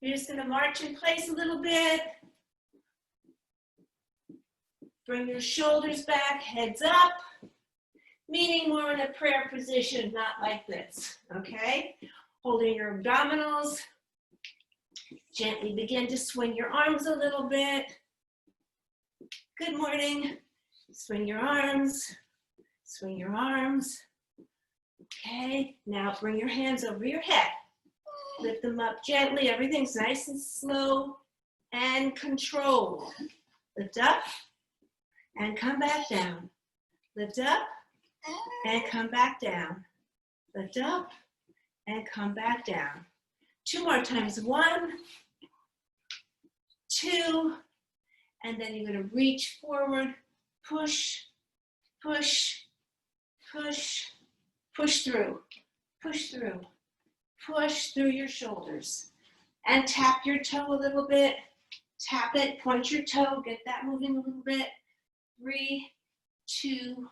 You're just gonna march in place a little bit. Bring your shoulders back, heads up. Meaning more in a prayer position, not like this, okay? Holding your abdominals. Gently begin to swing your arms a little bit. Good morning. Swing your arms. Swing your arms. Okay, now bring your hands over your head. Lift them up gently. Everything's nice and slow and controlled. Lift up and come back down. Lift up and come back down. Lift up and come back down. 2 more times. 1, 2, and then you're going to reach forward, push, push, push, push through, push through, push through your shoulders. And tap your toe a little bit. Tap it, point your toe, get that moving a little bit. 3, 2,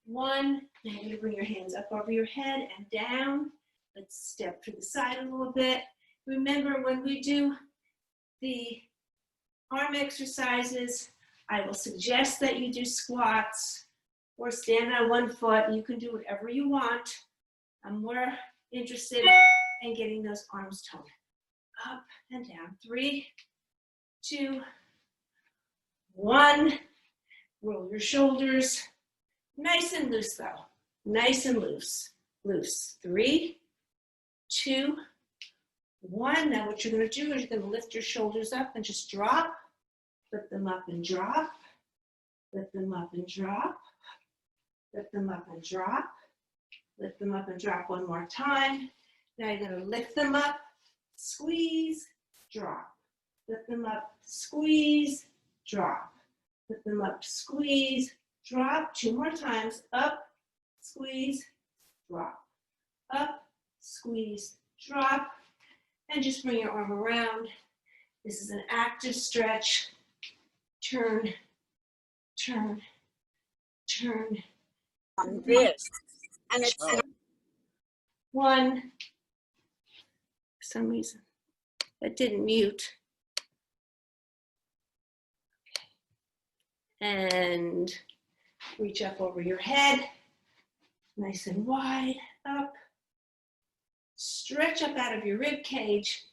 1. Now you're going to bring your hands up over your head and down. Let's step to the side a little bit. Remember, when we do the arm exercises, I will suggest that you do squats or stand on 1 foot. You can do whatever you want. I'm more interested in getting those arms toned. Up and down. 3, 2, 1. Roll your shoulders. Nice and loose though. Nice and loose. Loose. 3, 2, 1. Now what you're going to do is you're going to lift your shoulders up and just drop. Lift them up and drop. Lift them up and drop. Lift them up and drop. Lift them up and drop 1 more time. Now you're going to lift them up, squeeze, drop. Lift them up, squeeze, drop. Lift them up, squeeze, drop. 2 more times. Up, squeeze, drop. Up, squeeze, drop. And just bring your arm around. This is an active stretch. Turn, turn, turn. On this. And it's 1. For some reason, that didn't mute. And reach up over your head, nice and wide, up. Stretch up out of your rib cage.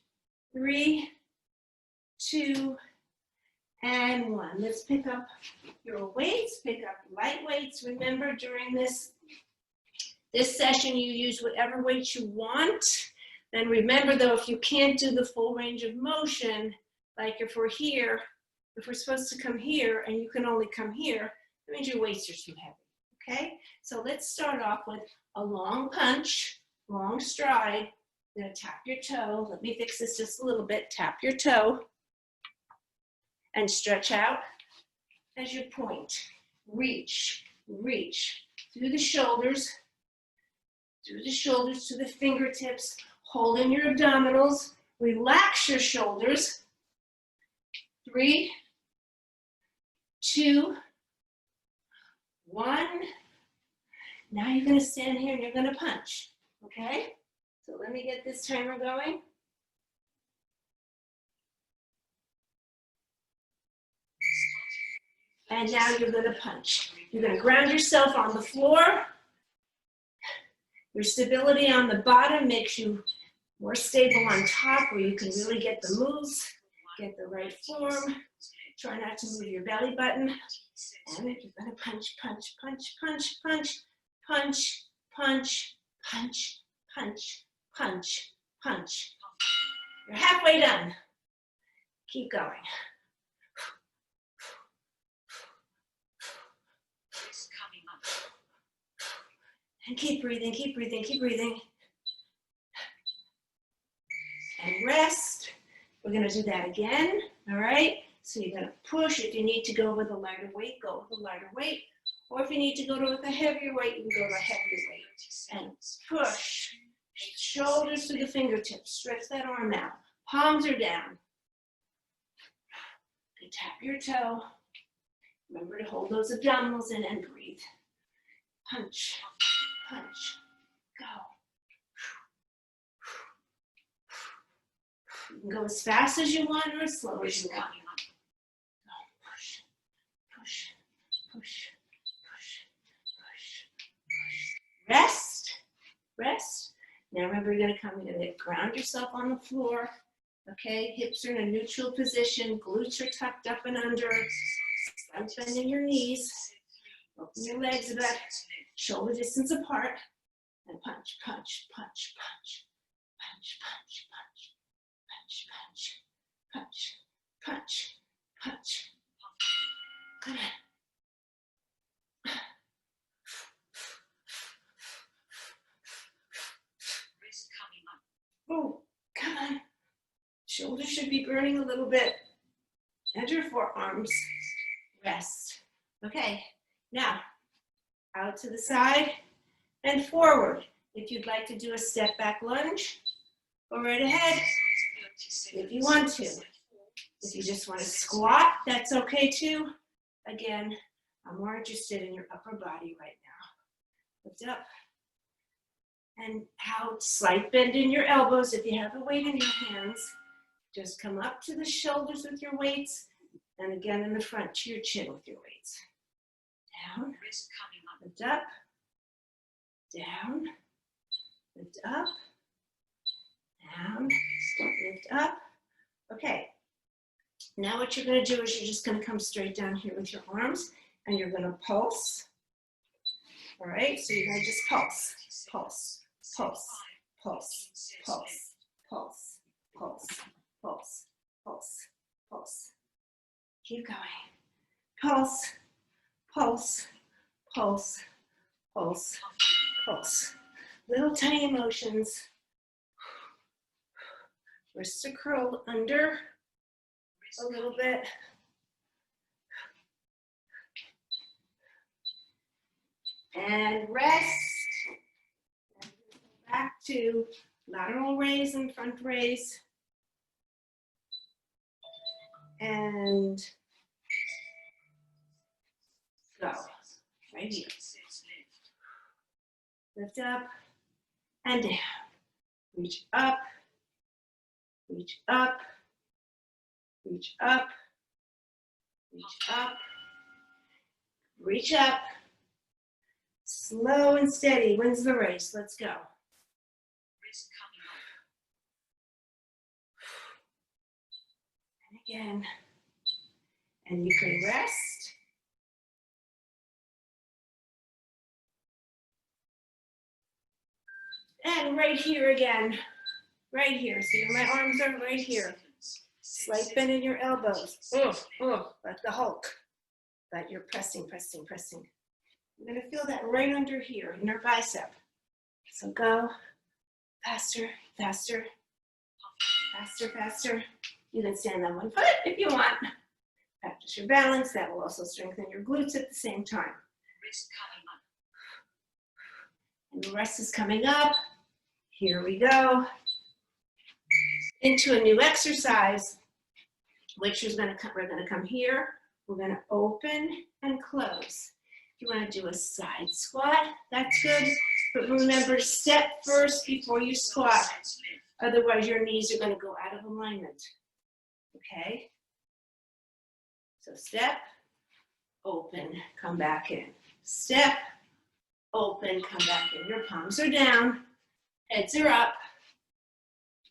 3, 2, and 1. Let's pick up your weights, pick up light weights. Remember, during this session, you use whatever weights you want. Then remember though, if you can't do the full range of motion, like if we're here, if we're supposed to come here and you can only come here, that means your weights are too heavy, okay? So let's start off with a long punch, long stride. You're gonna tap your toe. Let me fix this just a little bit. Tap your toe and stretch out as you point. Reach, reach through the shoulders to the fingertips. Hold in your abdominals. Relax your shoulders. 3, 2, 1. Now you're going to stand here and you're going to punch, okay? So let me get this timer going. And now you're going to punch. You're going to ground yourself on the floor. Your stability on the bottom makes you more stable on top, where you can really get the moves, get the right form. Try not to move your belly button. And you're going to punch, punch, punch, punch, punch, punch, punch, punch, punch, punch, punch. You're halfway done. Keep going. And keep breathing, keep breathing, keep breathing. And rest. We're gonna do that again, all right? So you're gonna push. If you need to go with a lighter weight, go with a lighter weight. Or if you need to go with a heavier weight, you can go with a heavier weight. And push. Shoulders to the fingertips. Stretch that arm out. Palms are down. You tap your toe. Remember to hold those abdominals in and breathe. Punch. Punch, go. You can go as fast as you want or as slow as you want. Push, push, push, push, push, push. Rest, rest. Now remember, you're gonna ground yourself on the floor. Okay, hips are in a neutral position, glutes are tucked up and under, slight bend in your knees, open your legs about shoulder distance apart, and punch, punch, punch, punch, punch, punch, punch, punch, punch, punch, punch, punch. Come on. Oh, come on. Shoulders should be burning a little bit. And your forearms. Rest. Okay, now out to the side and forward. If you'd like to do a step back lunge, go right ahead if you want to. If you just want to squat, that's okay too. Again, I'm more interested in your upper body right now. Lift up and out. Slight bend in your elbows if you have a weight in your hands. Just come up to the shoulders with your weights, and again in the front to your chin with your weights. Down, lift up, down, lift up, down, lift up. Okay, now what you're going to do is you're just going to come straight down here with your arms, and you're going to pulse. All right, so you're going to just pulse, pulse, pulse, pulse, pulse, pulse, pulse. Pulse, pulse, pulse. Keep going. Pulse, pulse, pulse, pulse, pulse. Little tiny motions. Wrists are curled under a little bit. And rest. And back to lateral raise and front raise. And go, right here. Lift up and down. Reach up, reach up, reach up, reach up, reach up. Slow and steady wins the race. Let's go. Again, and you can rest. And right here again, right here. See, my arms are right here. Slight bend in your elbows. Like the Hulk, but you're pressing, pressing, pressing. You're gonna feel that right under here in your bicep. So go faster, faster, faster, faster. You can stand on one foot if you want. Practice your balance. That will also strengthen your glutes at the same time. And the rest is coming up. Here we go. Into a new exercise, which is we're gonna come here. We're gonna open and close. If you wanna do a side squat, that's good. But remember, step first before you squat. Otherwise, your knees are gonna go out of alignment. Okay, so step, open, come back in. Step, open, come back in. Your palms are down, heads are up,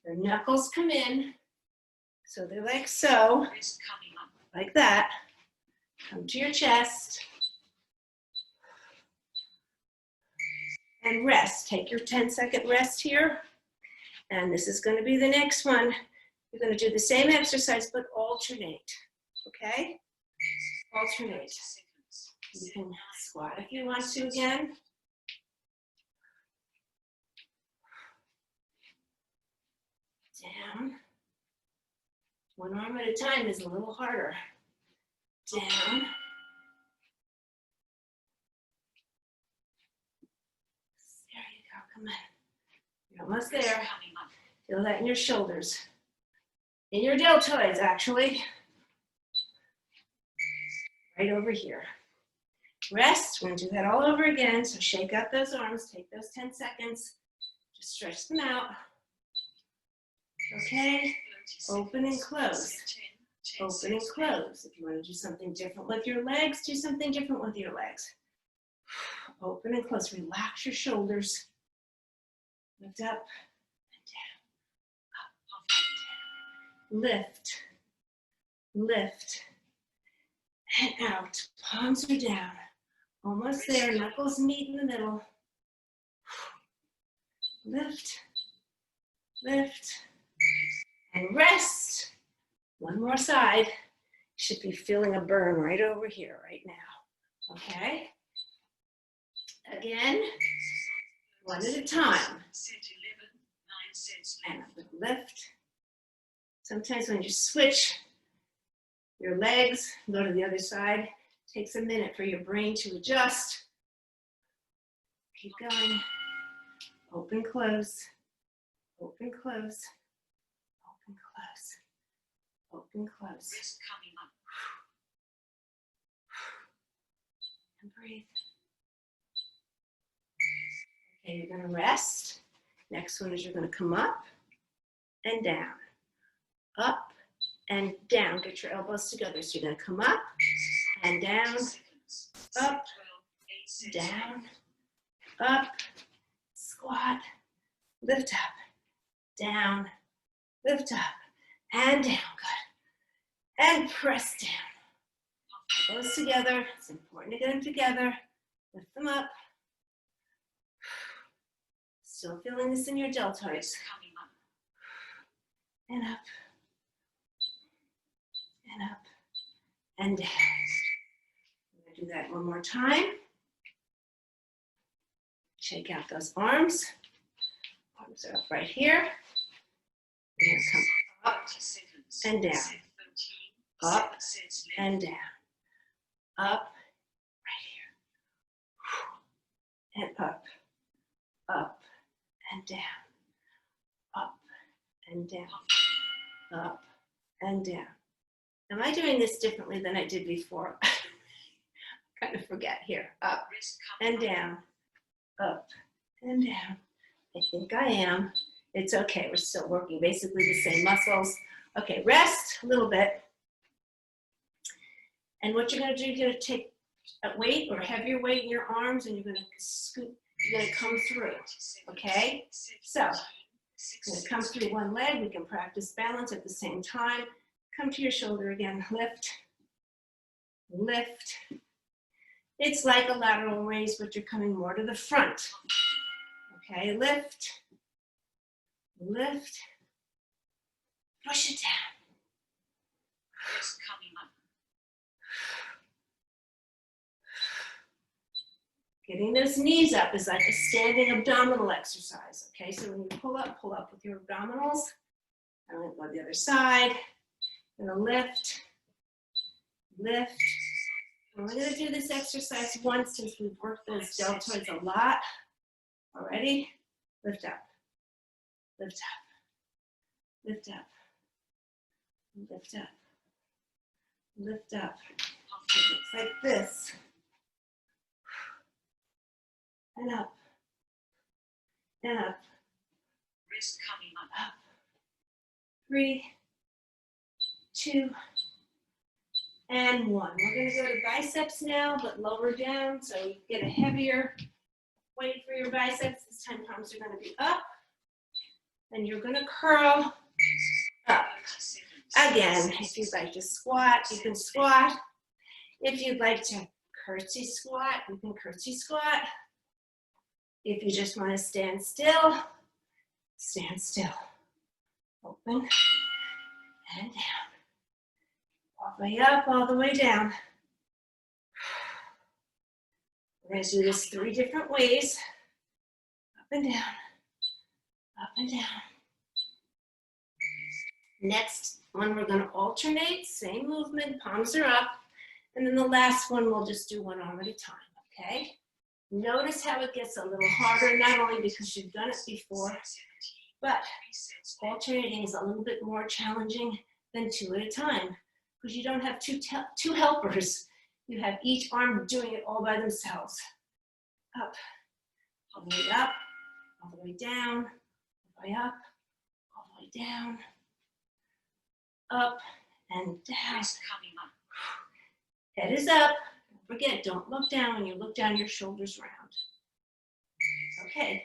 your knuckles come in. So they're like so, like that. Come to your chest. And rest. Take your 10-second rest here. And this is going to be the next one. You're going to do the same exercise, but alternate, okay? Alternate. You can squat if you want to again. Down. One arm at a time is a little harder. Down. There you go, come on. You're almost there. Feel that in your shoulders. In your deltoids, actually. Right over here. Rest, we're gonna do that all over again. So shake out those arms, take those 10 seconds, just stretch them out. Okay, Open and close. Open and close. If you want to do something different with your legs, do something different with your legs. Open and close. Relax your shoulders. Lift up and down. Up and down. Lift. Lift. And out. Palms are down. Almost there. Knuckles meet in the middle. Lift. Lift. And rest. One more side. You should be feeling a burn right over here right now. Okay? Again, one at a time. And lift. Sometimes when you switch your legs, go to the other side, it takes a minute for your brain to adjust. Keep going. Open, close. Open, close. Open, close. Open, close. And breathe. Okay, you're gonna rest. Next one is you're gonna come up and down. Up and down. Get your elbows together. So you're gonna come up and down, up, down, up, squat, lift up, down, lift up, and down. Good. And press down. Elbows together. It's important to get them together. Lift them up. Still feeling this in your deltoids. And up. And up. And down. I'm going to do that one more time. Shake out those arms. Arms are up right here. We're going to come up and down. Up and down. Up, right here. And up. Up and down. Up and down. Up and down. Am I doing this differently than I did before? I kind of forget here. Up and down. Up and down. I think I am. It's okay. We're still working basically the same muscles. Okay, rest a little bit. And what you're going to do, you're going to take a weight or heavier weight in your arms and you're going to scoop. You're going to come through. Okay? So, you're going to come through one leg. We can practice balance at the same time. Come to your shoulder again. Lift. Lift. It's like a lateral raise, but you're coming more to the front. Okay, lift. Lift. Push it down. Getting those knees up is like a standing abdominal exercise. Okay, so when you pull up with your abdominals. I'm going to go to the other side. I'm going to lift. Lift. And we're going to do this exercise once since we've worked those deltoids a lot already. Lift up. Lift up. Lift up. Lift up. Lift up. It's like this. And up. And up. Wrist coming up. Up. 3, 2, and 1. We're going to go to biceps now, but lower down, so you get a heavier weight for your biceps. This time palms are going to be up, and you're going to curl up. Again, if you'd like to squat, you can squat. If you'd like to curtsy squat, you can curtsy squat. If you just want to stand still, stand still. Open and down. All the way up, all the way down. We're going to do this 3 different ways. Up and down. Up and down. Next one, we're going to alternate. Same movement, palms are up. And then the last one, we'll just do one arm at a time, okay? Notice how it gets a little harder, not only because you've done it before, but alternating is a little bit more challenging than 2 at a time because you don't have two helpers. You have each arm doing it all by themselves. Up, all the way up, all the way down, all the way up, all the way down. up and down. Wrist coming up. Head is up. Don't forget, don't look down. When you look down, your shoulders round. Okay,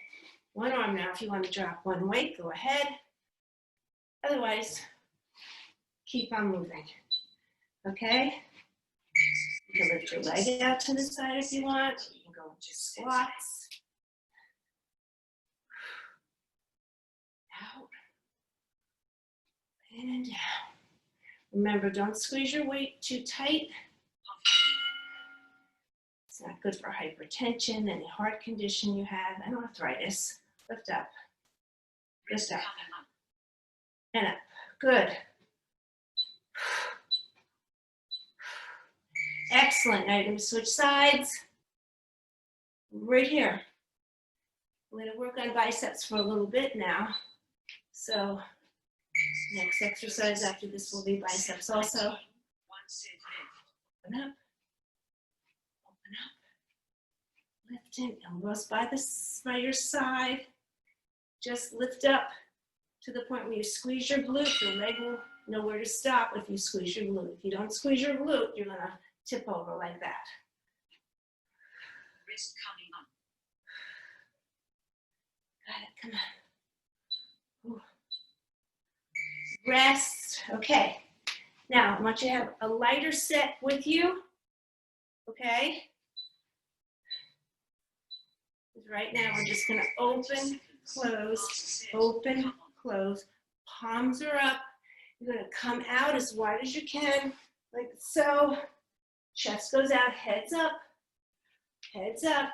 one arm now. If you want to drop one weight, go ahead. Otherwise, keep on moving. Okay? You can lift your leg out to the side if you want. You can go into squats. Out. And down. Remember, don't squeeze your weight too tight. It's not good for hypertension, any heart condition you have, and arthritis. Lift up. Lift up. And up. Good. Excellent. Now you're going to switch sides. Right here. We're going to work on biceps for a little bit now. So next exercise after this will be biceps also. Open up. Open up. Lifting, elbows by your side. Just lift up to the point where you squeeze your glute. Your leg will know where to stop if you squeeze your glute. If you don't squeeze your glute, you're going to tip over like that. Wrist coming up. Got it, come on. Ooh. Rest, okay. Now, I want you to have a lighter set with you, okay? Right now, we're just gonna open, close, palms are up. You're gonna come out as wide as you can, like so. Chest goes out, heads up, heads up.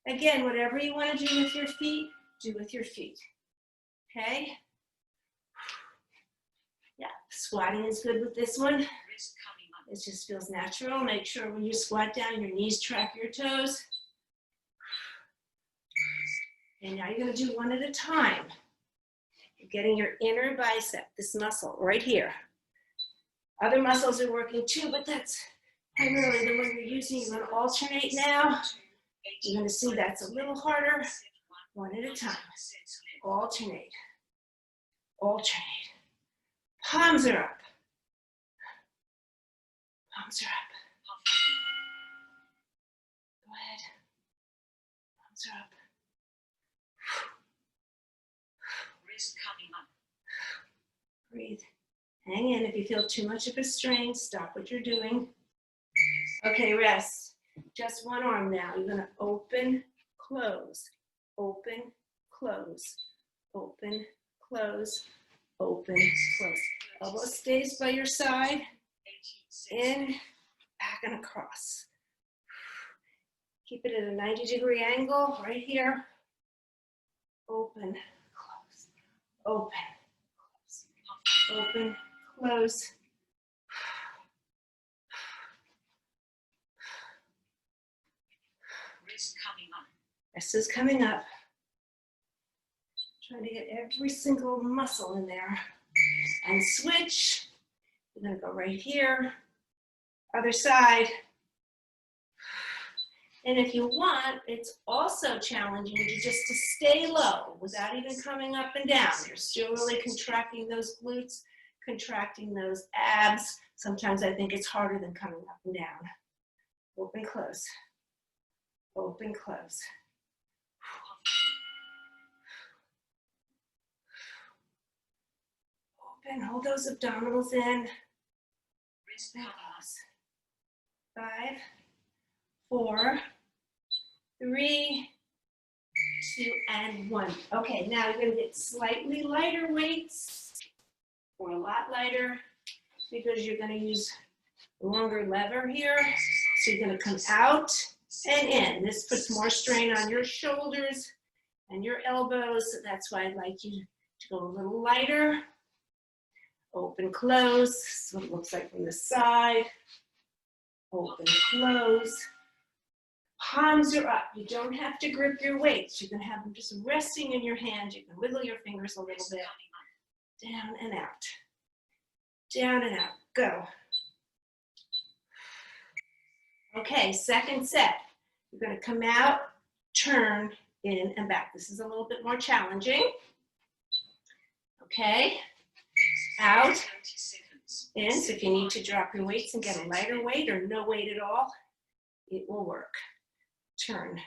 Again, whatever you wanna do with your feet, do with your feet, okay? Yeah, squatting is good with this one. It just feels natural. Make sure when you squat down, your knees track your toes. And now you're gonna do one at a time. You're getting your inner bicep, this muscle right here. Other muscles are working too, but that's primarily the one you're using. You're gonna alternate now. You're gonna see that's a little harder. One at a time. Alternate. Alternate. Palms are up. Palms are up. Go ahead. Palms are up. Wrist coming up. Breathe. Hang in. If you feel too much of a strain, stop what you're doing. Okay, rest. Just one arm now. You're gonna open, close, open, close, open, close, open, close. Elbow stays by your side. In, back and across. Keep it at a 90-degree angle right here. Open, close, open, close, open, close. Wrist coming up. This is coming up. Trying to get every single muscle in there. And switch. We're gonna go right here. Other side. And if you want, it's also challenging to stay low without even coming up and down. You're still really contracting those glutes, contracting those abs. Sometimes I think it's harder than coming up and down. Open, close. Open, close. Open, hold those abdominals in. Wrist And coming up. close. 5, 4, 3, 2, and 1. Okay, now you're going to get slightly lighter weights, or a lot lighter, because you're going to use a longer lever here. So you're going to come out and in. This puts more strain on your shoulders and your elbows. So that's why I'd like you to go a little lighter. Open, close. This is what it looks like from the side. Open, close. Palms are up. You don't have to grip your weights. You can have them just resting in your hand. You can wiggle your fingers a little bit. Down and out. Down and out. Go. Okay, second set. You're going to come out, turn, in, and back. This is a little bit more challenging. Okay. Out, in. So if you need to drop your weights and get a lighter weight or no weight at all, it will work. Turn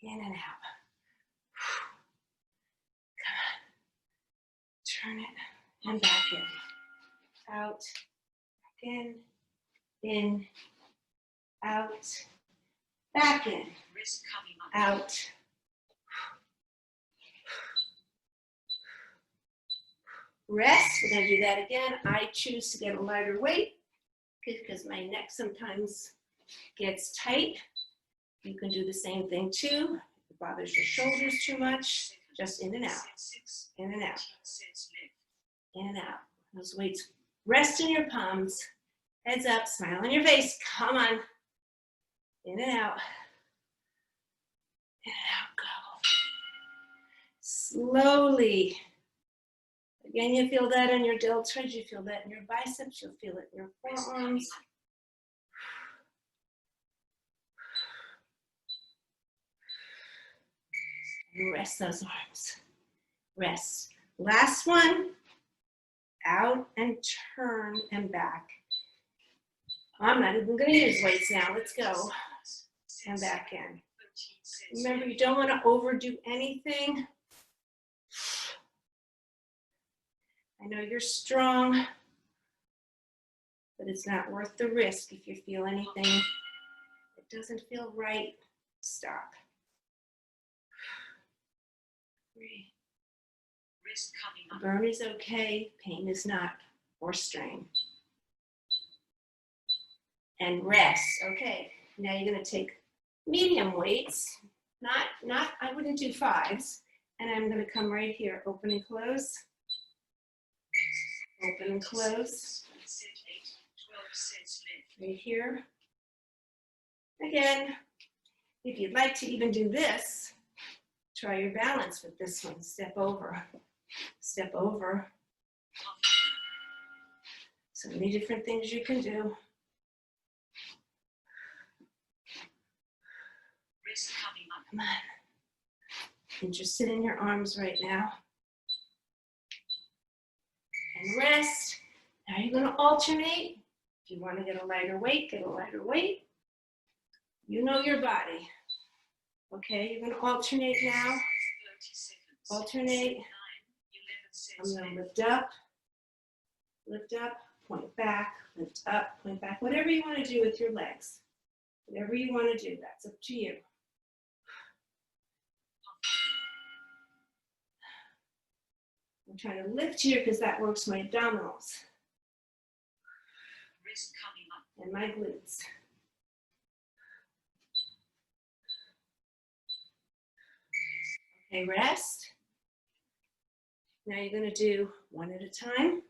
in and out. Come on. Turn it and back in. Out, back in, out, back in, Wrist coming up. out. Rest, we're gonna do that again. I choose to get a lighter weight because my neck sometimes gets tight. You can do the same thing too. If it bothers your shoulders too much, just in and out, in and out, in and out. Those weights rest in your palms, heads up, smile on your face, come on. In and out, go. Slowly. Again, you feel that in your deltoids, you feel that in your biceps, you'll feel it in your forearms. And rest those arms. Rest. Last one. Out and turn and back. I'm not even going to use weights now. Let's go. And back in. Remember, you don't want to overdo anything. I know you're strong, but it's not worth the risk. If you feel anything that doesn't feel right, stop. 3. Wrist coming up. Burn is okay, pain is not, or strain. And rest. Okay, now you're going to take medium weights, not I wouldn't do 5s, and I'm going to come right here, open and close. Open and close. Right here. Again, if you'd like to even do this, try your balance with this one. Step over. Step over. So many different things you can do. Wrist coming up. Come on. Interested in your arms right now. And rest. Now you're going to alternate. If you want to get a lighter weight, get a lighter weight. You know your body. Okay, you're going to alternate now. 30 seconds. Alternate. 9, 11 I'm going to lift up, point back, lift up, point back. Whatever you want to do with your legs. Whatever you want to do, that's up to you. I'm trying to lift here because that works my abdominals Wrist coming up. and my glutes. Okay, rest. Now you're going to do one at a time.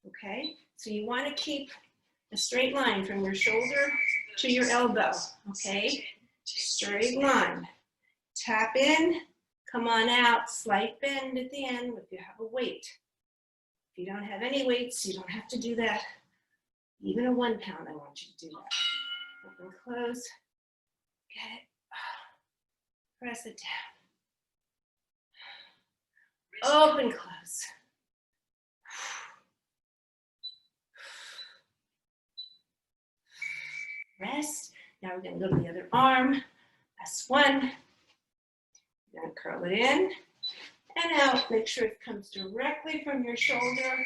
Okay, so you want to keep a straight line from your shoulder to your elbow. Okay, straight line. Tap in, come on out, slight bend at the end if you have a weight. If you don't have any weights, you don't have to do that. Even a 1 pound, I want you to do that. Open, close, get it, press it down. Open, close. Rest. Now we're going to go to the other arm. Last one. You're going to curl it in and out. Make sure it comes directly from your shoulder.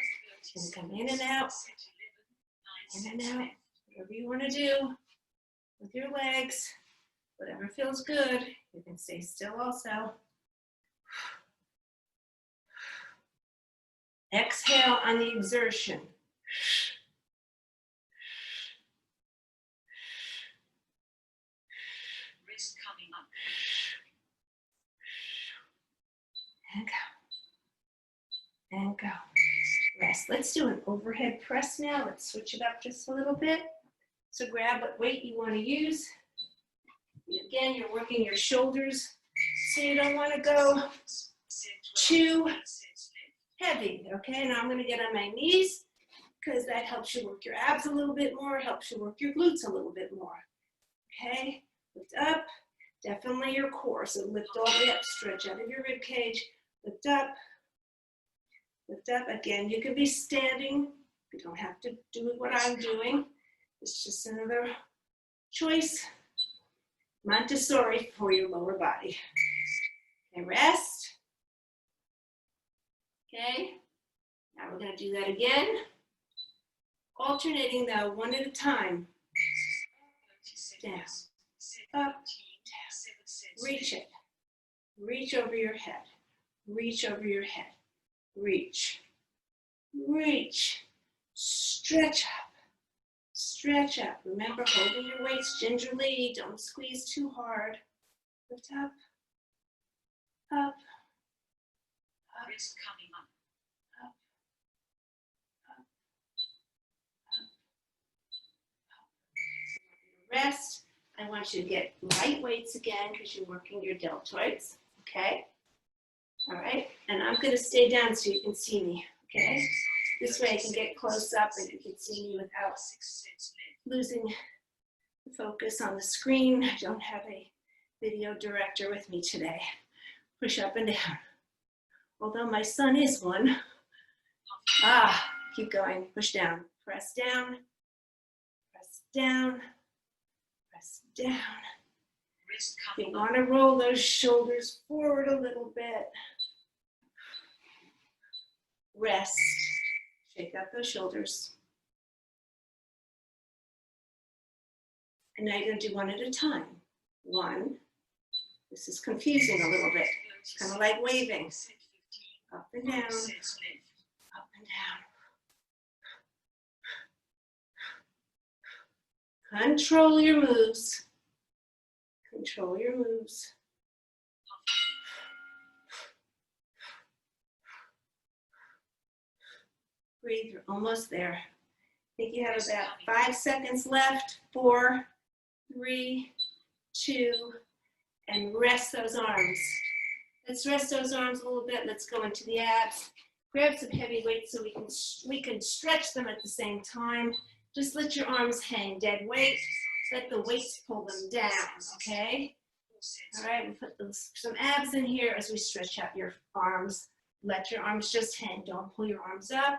And come in and out. In and out. Whatever you want to do with your legs. Whatever feels good. You can stay still also. Exhale on the exertion. Wrist coming up. And go. And go. Rest. Let's do an overhead press now. Let's switch it up just a little bit. So grab what weight you want to use. Again, you're working your shoulders, so you don't want to go too heavy. Okay, now I'm going to get on my knees because that helps you work your abs a little bit more, helps you work your glutes a little bit more. Okay, lift up, definitely your core. So lift all the way up, stretch out of your rib cage, lift up. Lift up. Again, you could be standing You don't have to do what I'm doing. It's just another choice. Montessori for your lower body. Okay, rest. Okay, now we're going to do that again. Alternating though, one at a time. Down, up, down. Reach it. Reach over your head. Reach over your head. Reach. Reach. Stretch up. Stretch up. Remember, holding your weights gingerly. Don't squeeze too hard. Lift up. Up. Up. Wrist coming up. Up. Up. Up. Rest. I want you to get light weights again because you're working your deltoids. Okay? All right? And I'm going to stay down so you can see me. Okay? This way I can get close up and you can see me without losing the focus on the screen. I don't have a video director with me today. Push up and down. Although my son is one. Keep going. Push down. Press down. Press down. Press down. You want to roll those shoulders forward a little bit. Rest. Shake out those shoulders. And now you're going to do one at a time. One. This is confusing a little bit. It's kind of like waving. Up and down. Up and down. Control your moves. Control your moves. Breathe, you're almost there. I think you have about 5 seconds left. 4, 3, 2, and rest those arms. Let's rest those arms a little bit. Let's go into the abs. Grab some heavy weights so we can stretch them at the same time. Just let your arms hang dead weight. Let the weights pull them down, okay? All right, we put some abs in here as we stretch out your arms. Let your arms just hang. Don't pull your arms up.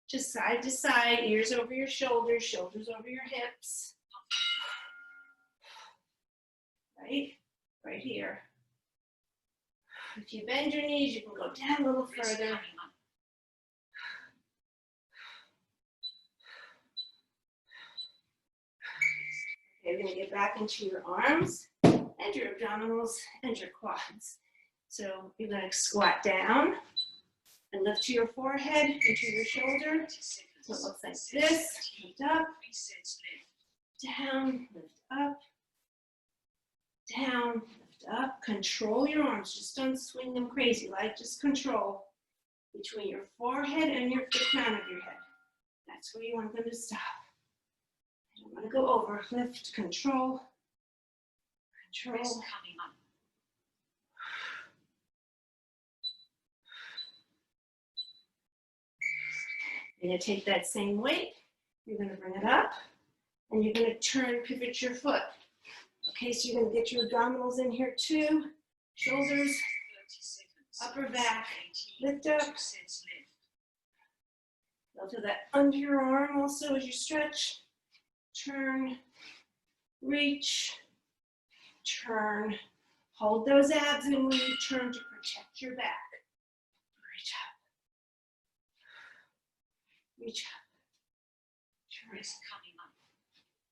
Just side to side, ears over your shoulders, shoulders over your hips. Right here. If you bend your knees, you can go down a little further. Okay, you're gonna get back into your arms and your abdominals and your quads. So you're gonna squat down and lift to your forehead, into your shoulder. So it looks like this. Lift up, down, lift up, down, lift up. Control your arms. Just don't swing them crazy. Like just control between your forehead and the crown of your head. That's where you want them to stop. I don't want to go over. Lift, control, control. You're going to take that same weight, you're going to bring it up, and you're going to turn, pivot your foot. Okay, so you're going to get your abdominals in here too, shoulders, upper back, lift up. Feel that under your arm also as you stretch. Turn, reach, turn. Hold those abs in when you turn to protect your back. Reach up. Reach up.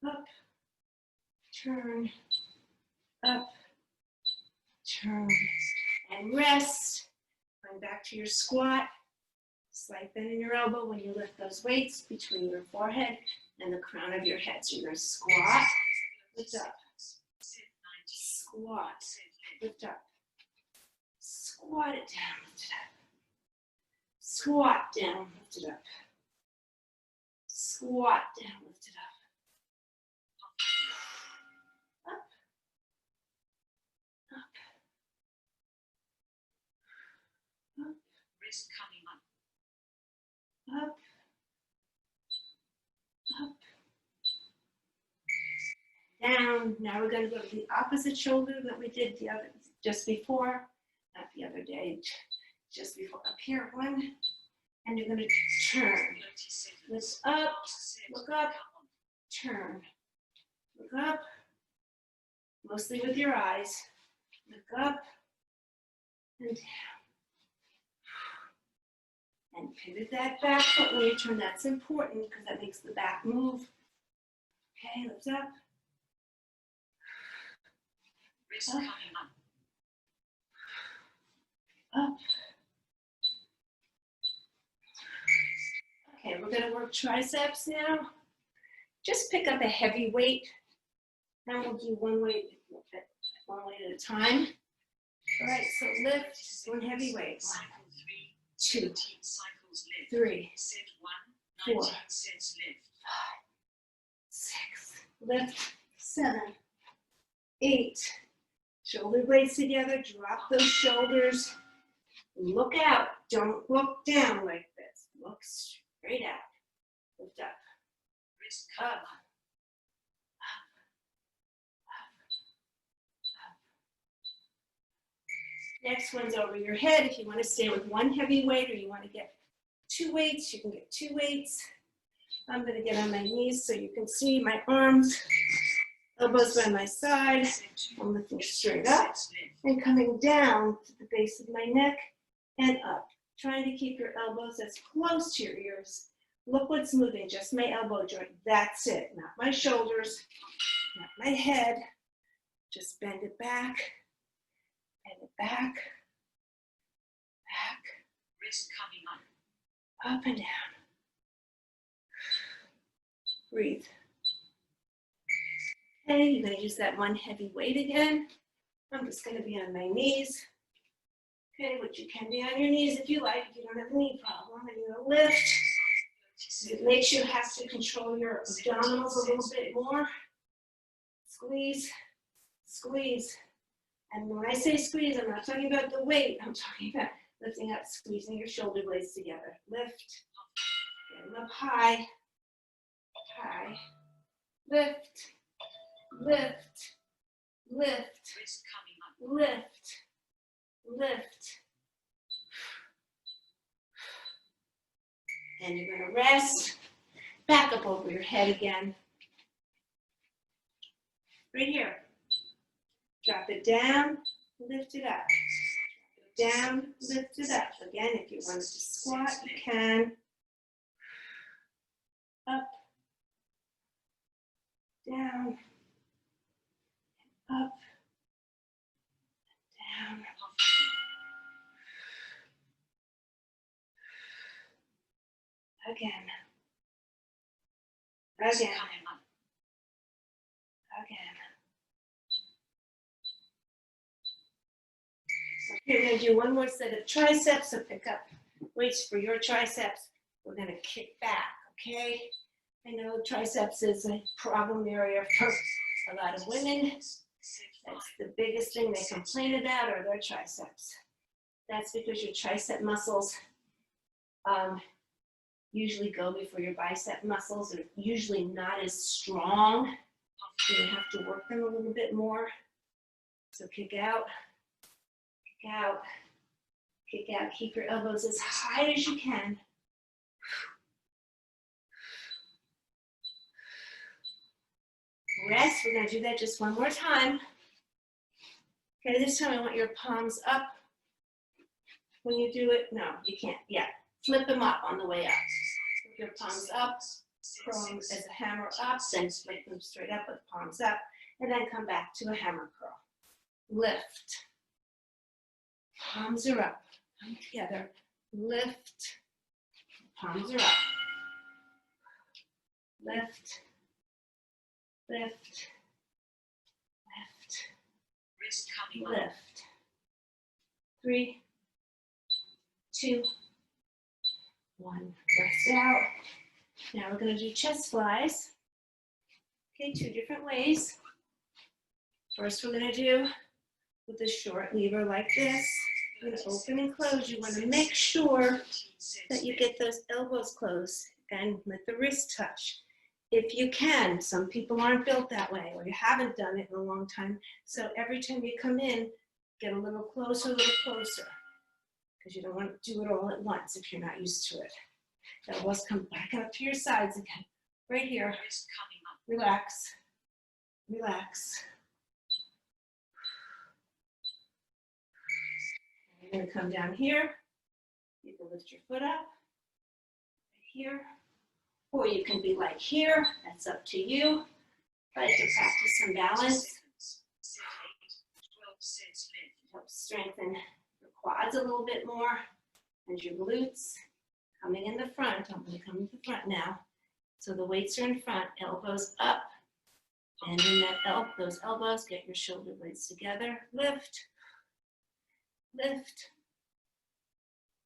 Turn. Up. Turn. Up. Turn. And rest. Going back to your squat. Slight bend in your elbow when you lift those weights between your forehead and the crown of your head. So you're going to squat, lift up, squat, lift up, squat it down, lift it up, squat down, lift it up, squat down, lift it up, up, up, Wrist coming up. up, up, down. Now we're going to go to the opposite shoulder that we did just before, not the other day, just before. Up here, one, and you're going to turn, Lift up, look up, turn. Look up, mostly with your eyes. Look up and down. And pivot that back foot when you turn. That's important because that makes the back move. Okay, lift up. Wrist coming up. Up. Okay, we're going to work triceps now. Just pick up a heavy weight, and we'll do one weight at a time. All right, so lift one heavy weight. 1, 2, 3, 4, 5, 6. Lift 7, 8. Shoulder blades together. Drop those shoulders. Look out. Don't look down like this. Look straight out. Lift up. Up. Next one's over your head. If you want to stay with one heavy weight or you want to get 2 weights, you can get 2 weights. I'm going to get on my knees so you can see my arms, elbows by my side. I'm lifting straight up and coming down to the base of my neck and up. Trying to keep your elbows as close to your ears. Look what's moving, just my elbow joint. That's it, not my shoulders, not my head. Just bend it back. And back, back, Wrist coming up and down. Breathe. Okay, you're going to use that one heavy weight again. I'm just going to be on my knees. Okay, which you can be on your knees if you like, if you don't have a knee problem. And you're going to lift. It makes you have to control your abdominals a little bit more. Squeeze, squeeze. And when I say squeeze, I'm not talking about the weight. I'm talking about lifting up, squeezing your shoulder blades together. Lift, get them up high, high. Lift, lift, lift, Wrist coming up. lift, lift. And you're going to rest. Back up over your head again. Right here. Drop it down, lift it up. Down, lift it up. Again, if you wanted to squat, you can. Up, down, up, down. Again. Wrist Again. coming up. Again. Okay, we're going to do one more set of triceps. So pick up weights for your triceps. We're going to kick back, okay? I know triceps is a problem area for a lot of women. That's the biggest thing they complain about are their triceps. That's because your tricep muscles usually go before your bicep muscles. They're usually not as strong. So you have to work them a little bit more. So kick out, kick out, kick out. Keep your elbows as high as you can. Rest. We're going to do that just one more time. Okay, this time I want your palms up. When you do it, no, you can't. Yeah, flip them up on the way up. Flip your palms up, curl as a hammer up, then flip them straight up with palms up, and then come back to a hammer curl. Lift. Palms are up. Come together. Lift. Palms are up. Lift. Lift. Lift. Wrist coming up. Lift. 3, 2, 1. Rest out. Now we're going to do chest flies. Okay, 2 different ways. First, we're going to do with a short lever like this. You're going to open and close. You want to make sure that you get those elbows closed and let the wrist touch. If you can, some people aren't built that way or you haven't done it in a long time. So every time you come in, get a little closer, because you don't want to do it all at once if you're not used to it. Elbows come back up to your sides again. Right here. Wrist coming up. Relax. Relax. You're going to come down here. You can lift your foot up. Right here. Or you can be like here. That's up to you. Try to practice some balance. Set 8, 12 sets left. Help strengthen your quads a little bit more and your glutes. Coming in the front. I'm going to come in the front now. So the weights are in front, elbows up. And in that those elbows, get your shoulder blades together. Lift. Lift.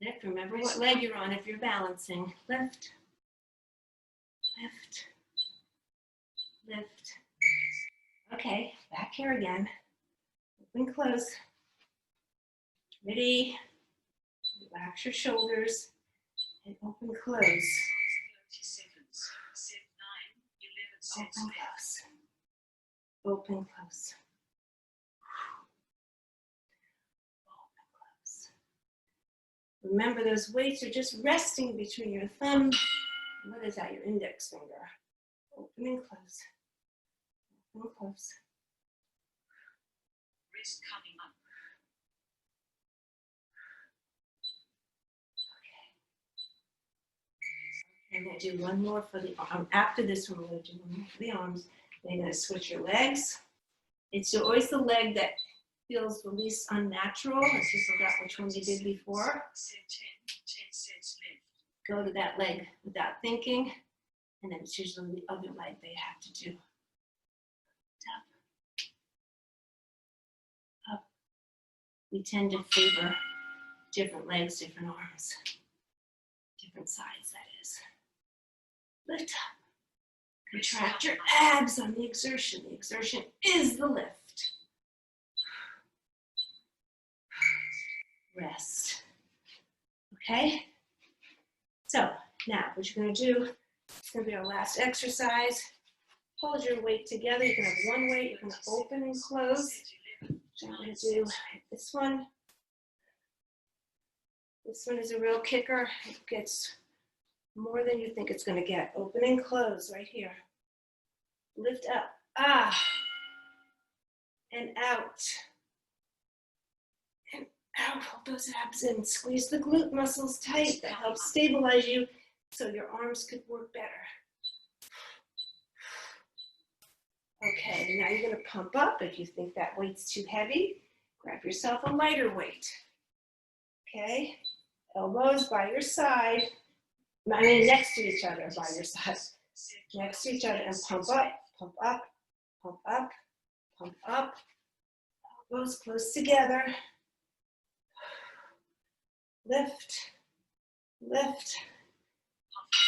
Lift. Remember what leg you're on if you're balancing. Lift. Lift. Lift. Okay, back here again. Open, close. Ready? Relax your shoulders and open, close. 30 seconds. Set 9, 11 sets Open, left. close. Open, close. Open, close. Remember, those weights are just resting between your thumb. What is that? Your index finger. Open and close. Open and close. Wrist coming up. I'm going to do one more for the arm. After this one, we're going to do one more for the arms. Then you're going to switch your legs. It's always the leg that feels the least unnatural. If you forgot which one you did before, Set 10 sets left. go to that leg without thinking. And then it's usually the other leg they have to do. Up. Up. We tend to favor different legs, different arms, different sides, that is. Lift up. Contract your abs on the exertion. The exertion is the lift. Rest. Okay? So now what you're going to do, it's going to be our last exercise. Hold your weight together. You're going to have one weight. You're going to open and close. So I'm going to do this one. This one is a real kicker. It gets more than you think it's going to get. Open and close right here. Lift up. Ah. And out. And out. Hold those abs in. Squeeze the glute muscles tight. That helps stabilize you so your arms could work better. Okay, now you're going to pump up. If you think that weight's too heavy, grab yourself a lighter weight. Okay? Elbows by your side. I mean, next to each other by your side. Next to each other and pump up, pump up, pump up, pump up. Elbows close together. Lift, lift.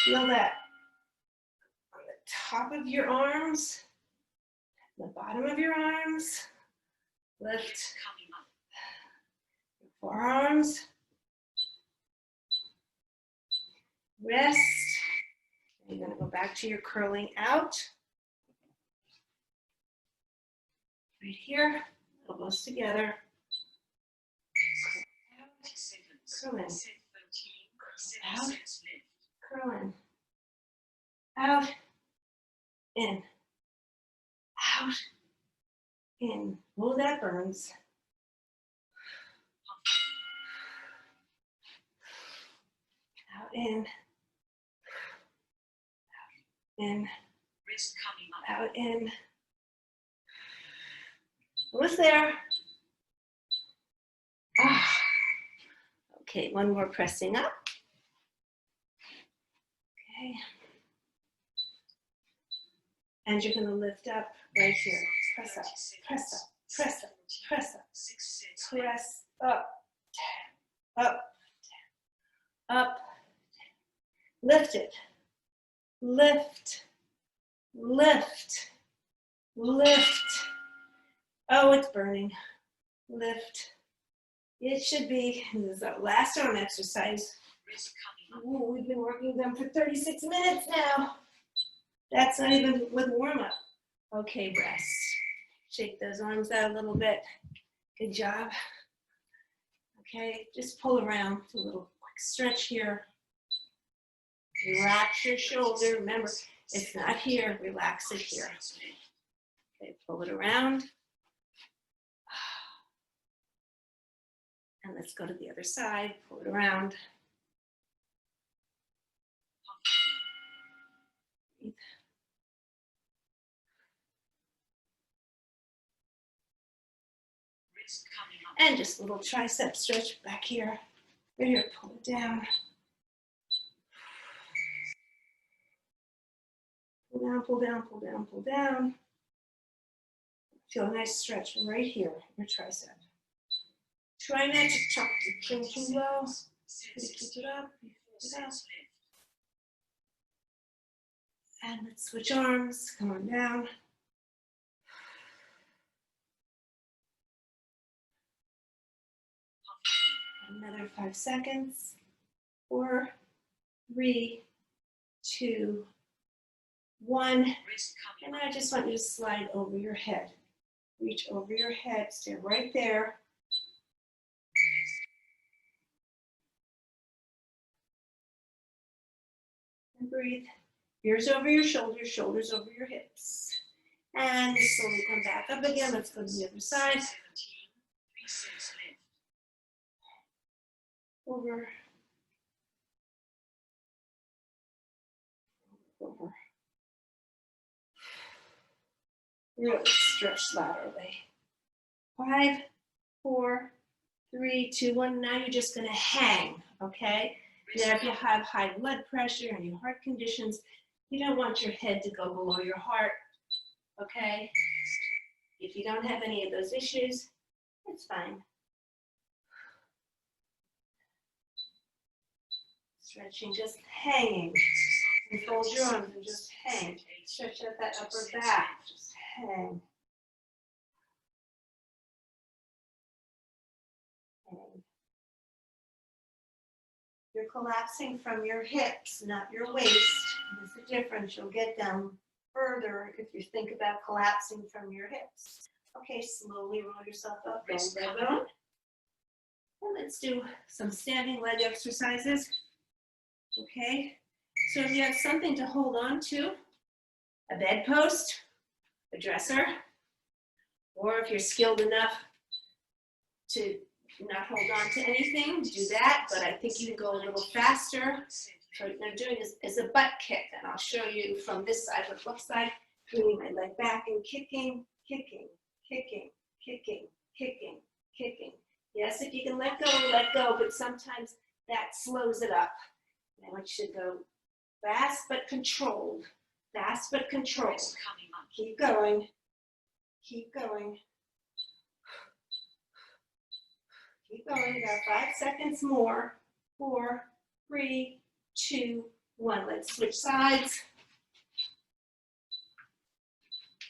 Feel that on the top of your arms, the bottom of your arms. Lift Coming up. your forearms. Rest. You're going to go back to your curling out. Right here, elbows together. 30 seconds. Curl in. Set 13, 7 Out. sets left. Curl in. Out. In. Out. In. Oh, that burns. Out. In. In. Wrist coming up. Out. In. Almost there. Ah. Okay, one more pressing up. Okay. And you're going to lift up right here. Press up, press up, press up, press up, 6 sets left. press up, up, up. Lift it. Lift, lift, lift. Oh, it's burning. Lift. It should be. This is our last arm exercise. Wrist coming up. Ooh, we've been working them for 36 minutes now. That's not even with warm up. Okay, rest. Shake those arms out a little bit. Good job. Okay, just pull around. Do a little quick stretch here. Relax your shoulder. Remember, it's not here. Relax it here. Okay, pull it around. And let's go to the other side. Pull it around. Breathe. And just a little tricep stretch back here. Right here, pull it down. Pull down, pull down, pull down, pull down. Feel a nice stretch right here, your tricep. Try not to tuck the chin too low. Keep it up, keep it up. And let's switch arms, come on down. Another 5 seconds. 4, 3, 2, 1. And I just want you to slide over your head. Reach over your head, stay right there. And breathe. Ears over your shoulders, shoulders over your hips. And slowly come back up again. Let's go to the other side. Over. Over. Really stretch laterally. 5, 4, 3, 2, 1. Now you're just going to hang, okay? Now, if you have high blood pressure and your heart conditions, you don't want your head to go below your heart, okay? If you don't have any of those issues, it's fine. Stretching, just hanging. And fold your arms and just hang. Stretch out that upper back, just hang. Hang. You're collapsing from your hips, not your waist. There's the difference. You'll get down further if you think about collapsing from your hips. Okay, slowly roll yourself up, bone by bone. And let's do some standing leg exercises. Okay, so if you have something to hold on to, a bedpost, a dresser, or if you're skilled enough to not hold on to anything, do that, but I think you can go a little faster. So what I'm doing is a butt kick, and I'll show you from this side what it looks like. Bringing my leg back and kicking, kicking, kicking, kicking, kicking, kicking. Yes, if you can let go, but sometimes that slows it up. And I want you to go fast but controlled, fast but controlled. Keep going, keep going. Keep going, about 5 seconds more. 4, 3, 2, 1. Let's switch sides.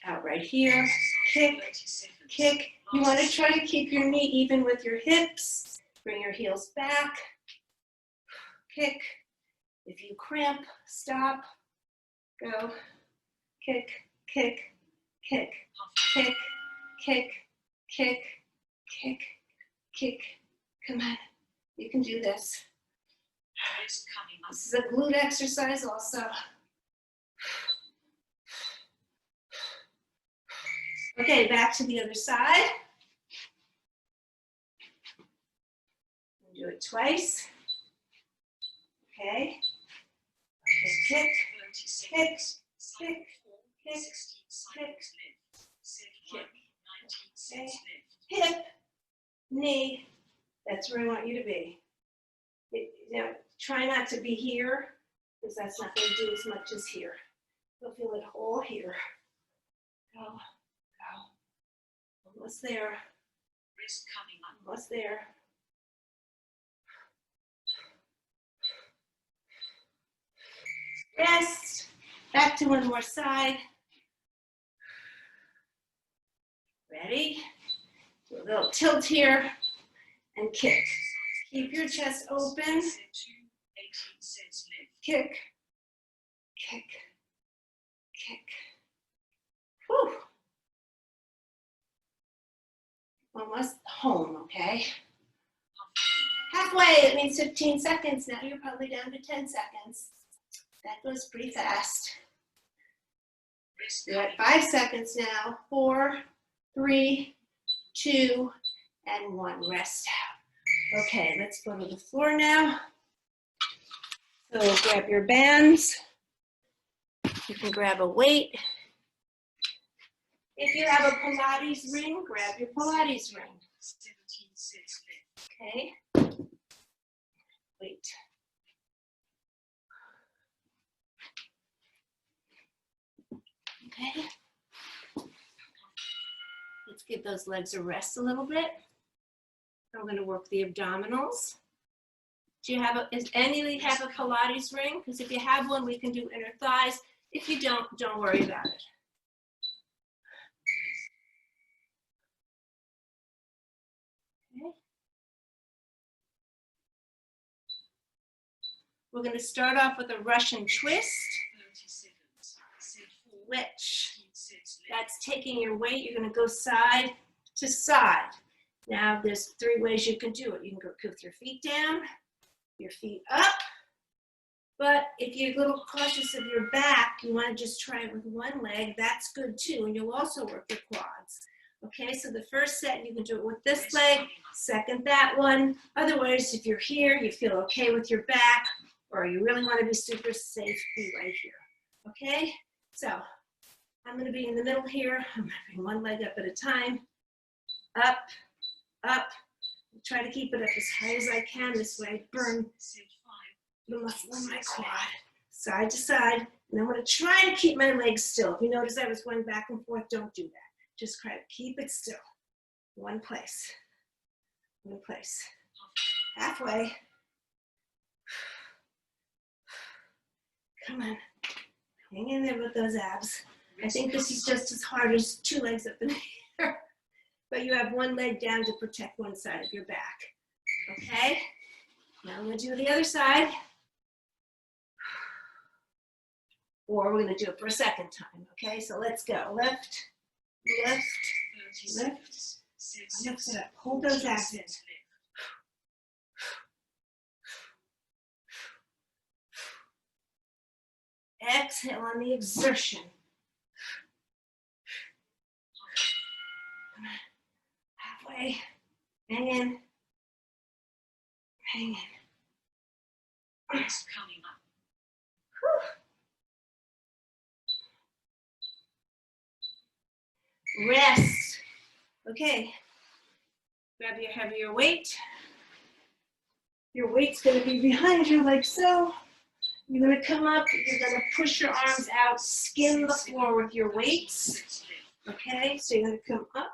Out right here, kick, kick. You want to try to keep your knee even with your hips. Bring your heels back, kick. If you cramp, stop, go, kick, kick, kick, kick, kick, kick, kick, kick. Come on, you can do this. This is a glute exercise also. Okay, back to the other side. Do it twice. Okay. Okay, kick, kick, kick, kick, kick, kick. Okay. Hip, knee. That's where I want you to be. Now, try not to be here, because that's not going to do as much as here. You'll feel it all here. Go, go. Almost there. Almost there. Rest. Back to one more side. Ready? Do a little tilt here and kick. Keep your chest open. Kick, kick, kick. Whew. Almost home, okay? Halfway, it means 15 seconds. Now you're probably down to 10 seconds. That goes pretty fast. Wrist You're at coming 5 seconds now. 4, 3, 2, and 1. Rest out. Okay, let's go to the floor now. So grab your bands. You can grab a weight. If you have a Pilates ring, grab your Pilates ring. 17 sets left. Okay. Wait. Okay. Let's give those legs a rest a little bit. We're going to work the abdominals. Do you have does anybody have a Pilates ring? Because if you have one, we can do inner thighs. If you don't worry about it. Okay. We're going to start off with a Russian twist, 30 seconds. Set 4. which 15 sets left. that's taking your weight. You're going to go side to side. Now, there's 3 ways you can do it. You can go with your feet down, your feet up. But if you're a little cautious of your back, you want to just try it with one leg. That's good too. And you'll also work your quads. Okay, so the first set, you can do it with this leg, second that one. Otherwise, if you're here, you feel okay with your back, or you really want to be super safe, be right here. Okay, so I'm going to be in the middle here. I'm going to bring one leg up at a time. Up, up. Try to keep it up as high as I can. This way I burn Set 5. the muscle in my quad. Side to side. And I'm going to try to keep my legs still. If you notice I was going back and forth, don't do that. Just try to keep it still. One place. One place. Halfway. Come on. Hang in there with those abs. I think this is just as hard as 2 legs up in the air. But you have one leg down to protect one side of your back. Okay? Now I'm going to do the other side. Or we're going to do it for a second time. Okay? So let's go. Lift, lift, 30 lift. seconds. Set Lift 6. it up. Hold those abs in. Sets left. Exhale on the exertion. Halfway. Hang in. Hang in. Wrist coming up. Rest. Okay. Grab your heavier weight. Your weight's going to be behind you like so. You're going to come up. You're going to push your arms out. Skim the floor with your weights. Sets left. Okay, so you're going to come up.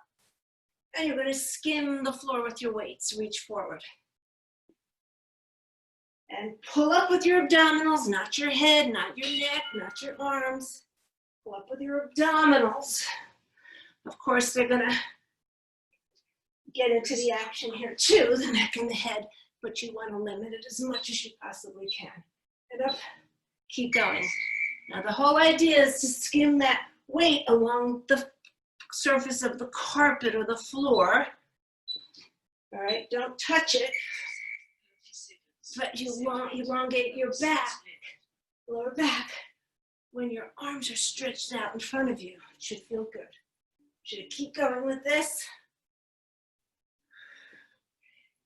And you're going to skim the floor with your weights. Reach forward. And pull up with your abdominals, not your head, not your neck, not your arms. Pull up with your abdominals. Of course, they're going to get into the action here too, the neck and the head, but you want to limit it as much as you possibly can. And up, keep going. Now, the whole idea is to skim that weight along the surface of the carpet or the floor. All right, don't touch it, 30 seconds. but you want elongate your back, lower back, when your arms are stretched out in front of you. It should feel good. Should keep going with this.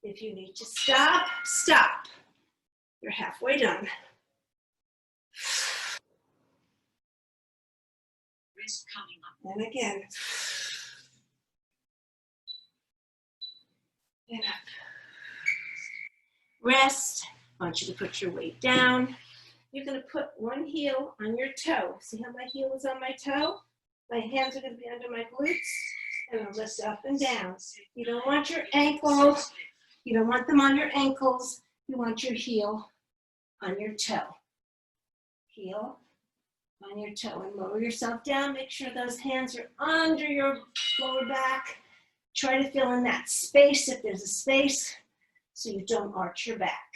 If you need to stop, stop. You're halfway done. Wrist coming up. And again. And up. Rest. I want you to put your weight down. You're going to put one heel on your toe. See how my heel is on my toe? My hands are going to be under my glutes. And I'll lift up and down. You don't want your ankles. You don't want them on your ankles. You want your heel on your toe. Heel on your toe. And lower yourself down. Make sure those hands are under your lower back. Try to fill in that space if there's a space so you don't arch your back.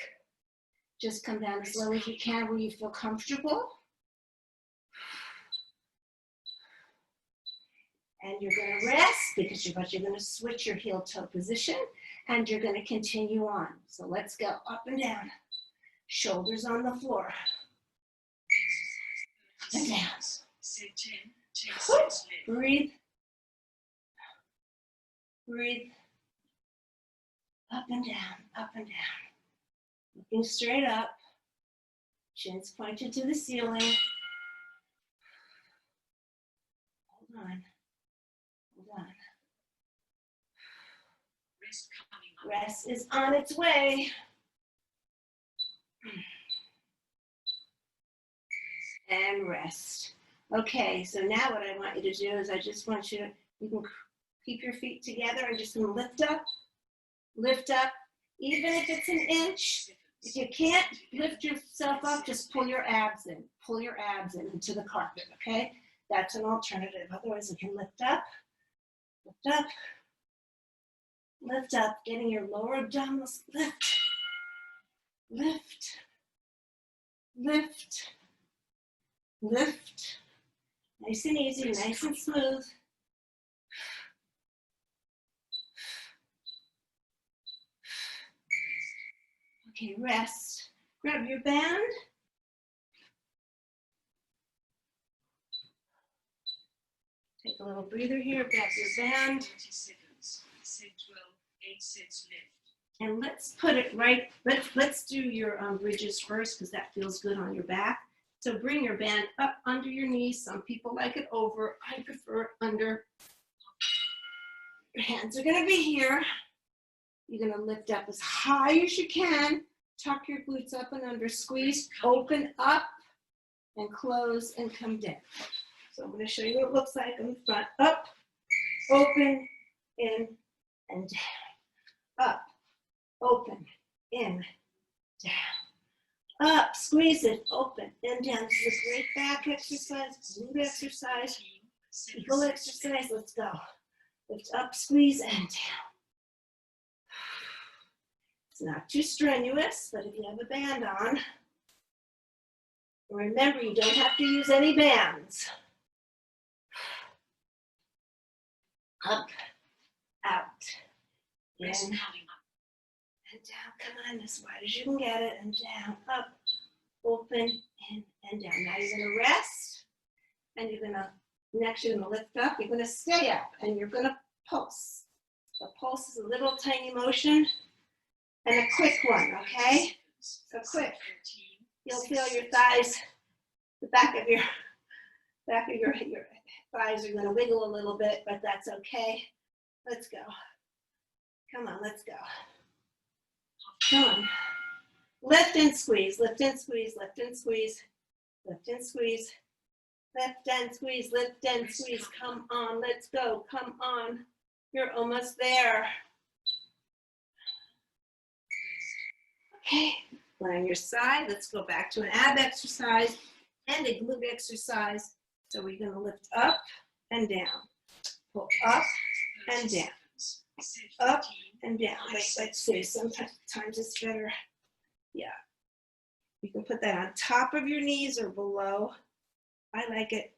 Just come down as low as you can where you feel comfortable. And you're going to rest because you're going to switch your heel toe position and you're going to continue on. So let's go up and down. Shoulders on the floor. and down. Set 10 Whew. sets left. Breathe. Breathe. Up and down, up and down. Looking straight up. Chin's pointed to the ceiling. Hold on. Hold on. Rest coming up. Rest is on its way. And rest. Okay, so now what I want you to do is I just want you to, you can keep your feet together and just lift up, even if it's an inch. If you can't lift yourself up, just pull your abs in into the carpet, okay? That's an alternative. Otherwise, you can lift up, getting your lower abdominals, lift. Nice and easy, nice and smooth. Okay, rest. Grab your band. Take a little breather here, grab your band. 20 seconds. Set 12, 8 sets left. And let's put it right, let's do your bridges first because that feels good on your back. So bring your band up under your knees. Some people like it over. I prefer it under. Your hands are gonna be here. You're gonna lift up as high as you can. Tuck your glutes up and under. Squeeze, open up, and close and come down. So I'm gonna show you what it looks like on the front. Up, open, in, and down. Up, open, in, down. Up, squeeze it, open, and down. This is a great back exercise, glute exercise, eagle exercise. Let's go. Lift up, squeeze, and down. It's not too strenuous, but if you have a band on, remember you don't have to use any bands. Up, out, in, Rest and coming up. down. Come on, as wide as you can get it, and down, up, open, in, and down. Now you're gonna rest, and next you're gonna lift up, you're gonna stay up, and you're gonna pulse. The pulse is a little tiny motion, and a quick one, okay? So quick. You'll feel your thighs, the back of your thighs are gonna wiggle a little bit, but that's okay. Let's go. Come on, let's go. Come on. Lift and squeeze, lift and squeeze, lift and squeeze, lift and squeeze, lift and squeeze, lift and squeeze. Come on, let's go. Come on. You're almost there. Okay, lie on your side. Let's go back to an ab exercise and a glute exercise. So we're gonna lift up and down. Pull up and down. Up and down. Wait, let's see. Sometimes it's better. Yeah. You can put that on top of your knees or below. I like it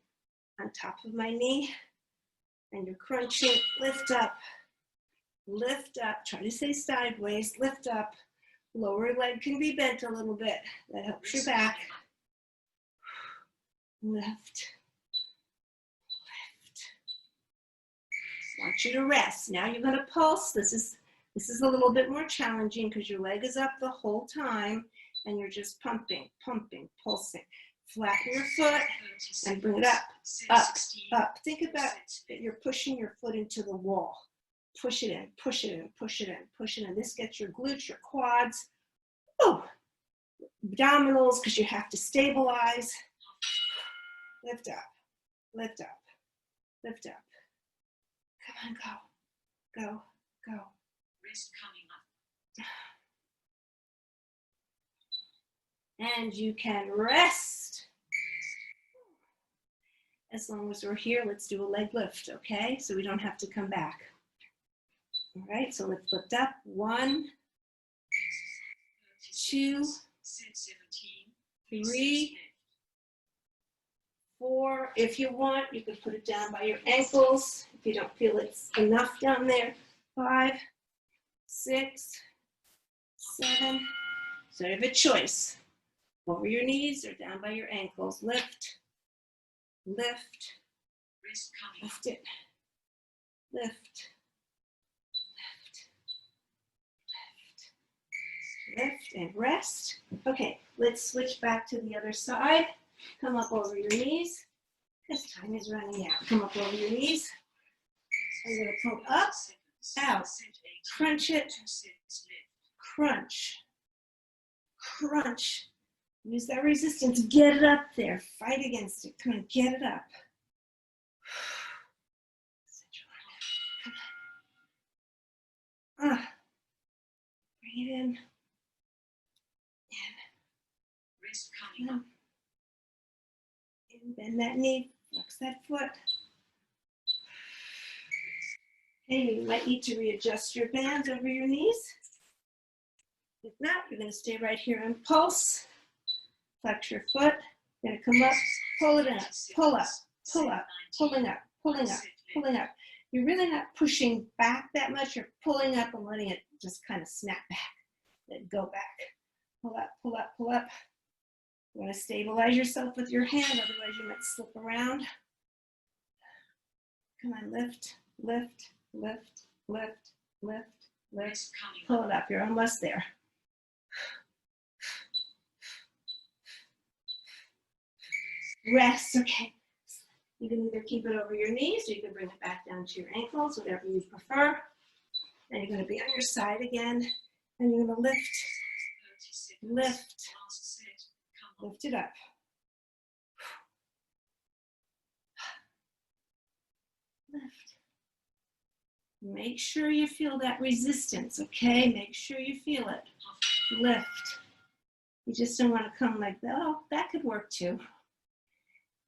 on top of my knee. And you're crunching. Lift up. Lift up. Try to stay sideways. Lift up. Lower leg can be bent a little bit. That helps your back. Lift. Want you to rest. Now you're going to pulse. This is a little bit more challenging because your leg is up the whole time and you're just pumping, pulsing. Flatten your foot and bring it up. Think about that you're pushing your foot into the wall. Push it in, push it in, push it in, push it in. This gets your glutes, your quads, abdominals because you have to stabilize. Lift up, lift up, lift up. Come on, go, go, go. Rest coming up. And you can rest. As long as we're here, let's do a leg lift, okay? So we don't have to come back. All right, so let's lift up. 1, 2, 3, 4. If you want, you can put it down by your ankles. If you don't feel it's enough down there. 5, 6, 7. So you have a choice. Over your knees or down by your ankles. Lift, lift, Wrist coming up. lift it, lift, lift, and rest. Okay, let's switch back to the other side. Come up over your knees. This time is running out. Come up over your knees. I'm going to pull up, out, crunch it, crunch, crunch. Use that resistance. Get it up there. Fight against it. Come on, get it up. Bring it in. Wrist coming up. And bend that knee. Flex that foot. Okay, you might need to readjust your bands over your knees. If not, you're going to stay right here on pulse. Flex your foot. You're going to come up, pull it up, pull up, pull up, pulling up, pulling up, pulling up. You're really not pushing back that much. You're pulling up and letting it just kind of snap back. Let it go back. Pull up, pull up, pull up. You want to stabilize yourself with your hand, otherwise you might slip around. Come on, lift, lift, lift, lift, lift, lift. Wrist coming Pull up. it up, you're almost there. Rest, okay. You can either keep it over your knees or you can bring it back down to your ankles, whatever you prefer. Then you're going to be on your side again, and you're going to lift, 30 seconds. lift, Last set. Come on. lift it up. Lift. Make sure you feel that resistance, okay? Make sure you feel it. Lift. You just don't want to come like that. Oh, that could work too.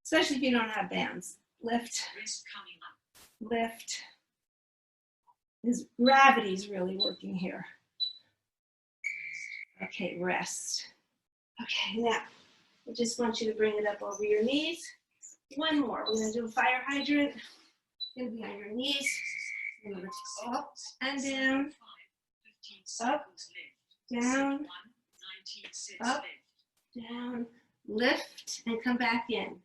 Especially if you don't have bands. Lift, Wrist coming up. lift. This gravity's really working here. Okay, rest. Okay, now, I just want you to bring it up over your knees. One more. We're going to do a fire hydrant. You're going to be on your knees. You're going to lift up and down, 15 up, seconds left. down, 19 sets up. left. down, lift, and come back in.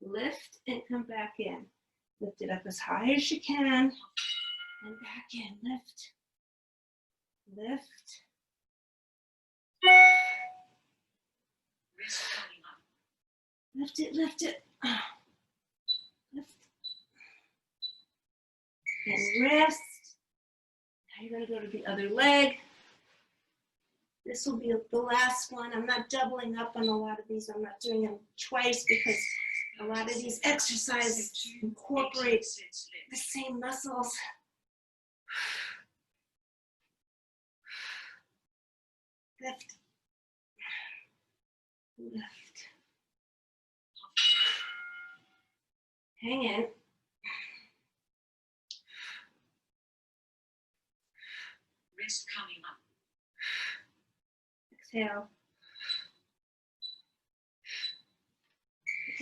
Lift and come back in. Lift it up as high as you can and back in. Lift, lift. Wrist coming up. Lift it, lift it. Lift. And rest. Now you're going to go to the other leg. This will be the last one. I'm not doubling up on a lot of these. I'm not doing them twice because a lot of these exercises incorporate the same muscles. Lift. Lift. Hang in. Wrist coming up. Exhale.